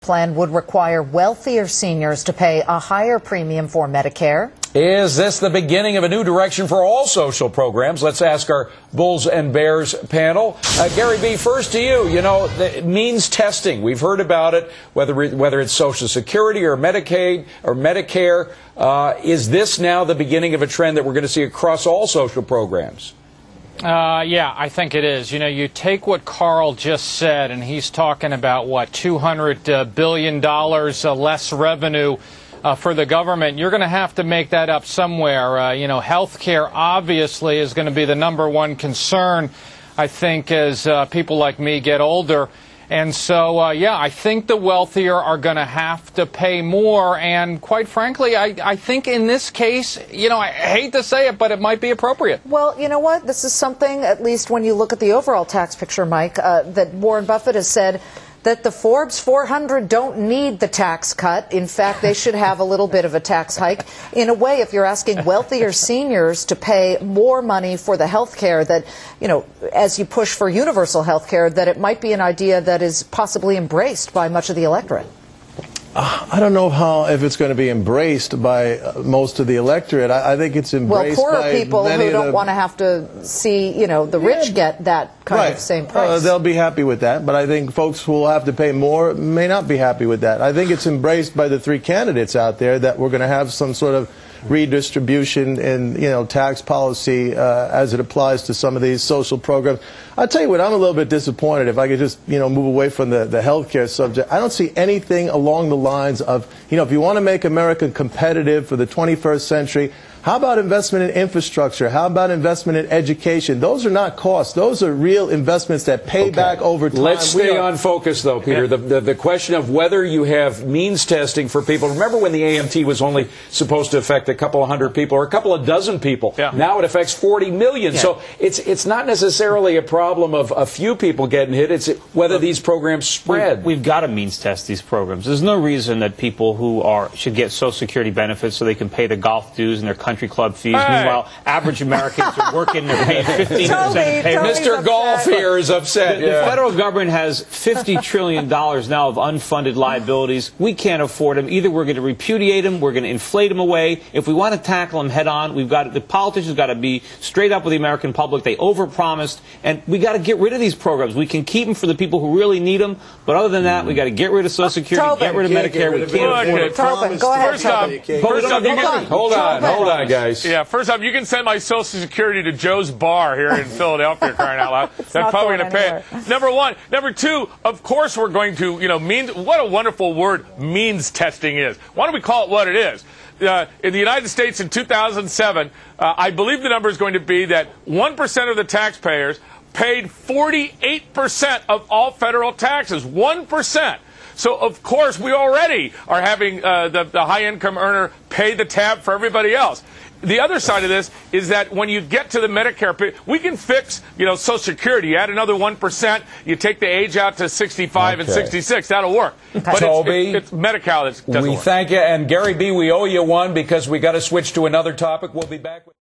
Plan would require wealthier seniors to pay a higher premium for Medicare. Is this the beginning of a new direction for all social programs? Let's ask our Bulls and Bears panel. Gary B., first to you. You know, the means testing. We've heard about it, whether it's Social Security or Medicaid or Medicare. Is this now the beginning of a trend that we're going to see across all social programs? Yeah, I think it is. You know, you take what Carl just said, and he's talking about, what, $200 billion less revenue for the government. You're going to have to make that up somewhere. You know, health care obviously is going to be the #1 concern, I think, as people like me get older. And so, yeah, I think the wealthier are going to have to pay more. And quite frankly, I think in this case, you know, I hate to say it, but it might be appropriate. Well, you know what? This is something, at least when you look at the overall tax picture, Mike, that Warren Buffett has said that the Forbes 400 don't need the tax cut. In fact, they should have a little bit of a tax hike. In a way, if you're asking wealthier seniors to pay more money for the health care that, you know, as you push for universal health care, that it might be an idea that is possibly embraced by much of the electorate. I don't know if it's going to be embraced by most of the electorate. I think it's embraced by poorer people who don't want to have to see, you know, the rich get that kind of same price. They'll be happy with that, but I think folks who will have to pay more may not be happy with that. I think it's embraced by the three candidates out there that we're going to have some sort of redistribution in, you know, tax policy as it applies to some of these social programs. I'll tell you what, I'm a little bit disappointed, if I could just, you know, move away from the health care subject. I don't see anything along the lines of, you know, if you want to make America competitive for the 21st century, how about investment in infrastructure? How about investment in education? Those are not costs. Those are real investments that pay back over time. Let's stay on focus, though, Peter. Yeah. The question of whether you have means testing for people. Remember when the AMT was only supposed to affect a couple of hundred people or a couple of dozen people? Yeah. Now it affects 40 million. Yeah. So it's not necessarily a problem of a few people getting hit. It's whether these programs spread. We've got to means test these programs. There's no reason that people who should get Social Security benefits so they can pay the golf dues and their country club fees. Hey. Meanwhile, average Americans are working, they're paying 15% payment. Mr. Golf here is upset. The federal government has $50 trillion now of unfunded liabilities. We can't afford them. Either we're going to repudiate them, we're going to inflate them away. If we want to tackle them head on, the politicians got to be straight up with the American public. They overpromised, and we got to get rid of these programs. We can keep them for the people who really need them, but other than that, we got to get rid of Social Security, get rid of Medicare. We can't afford it. Tobin, go ahead. Hold on, guys. Yeah, first off, you can send my Social Security to Joe's Bar here in Philadelphia, crying out loud. They're probably going to pay it. #1. #2, of course we're going to, you know, what a wonderful word means testing is. Why don't we call it what it is? In the United States in 2007, I believe the number is going to be that 1% of the taxpayers paid 48% of all federal taxes. 1%. So, of course, we already are having the high-income earner pay the tab for everybody else. The other side of this is that when you get to the Medicare, we can fix, you know, Social Security. You add another 1%, you take the age out to 65 and 66. That'll work. But Toby, it's Medi-Cal that doesn't work. We thank you. And Gary B., we owe you one because we got to switch to another topic. We'll be back with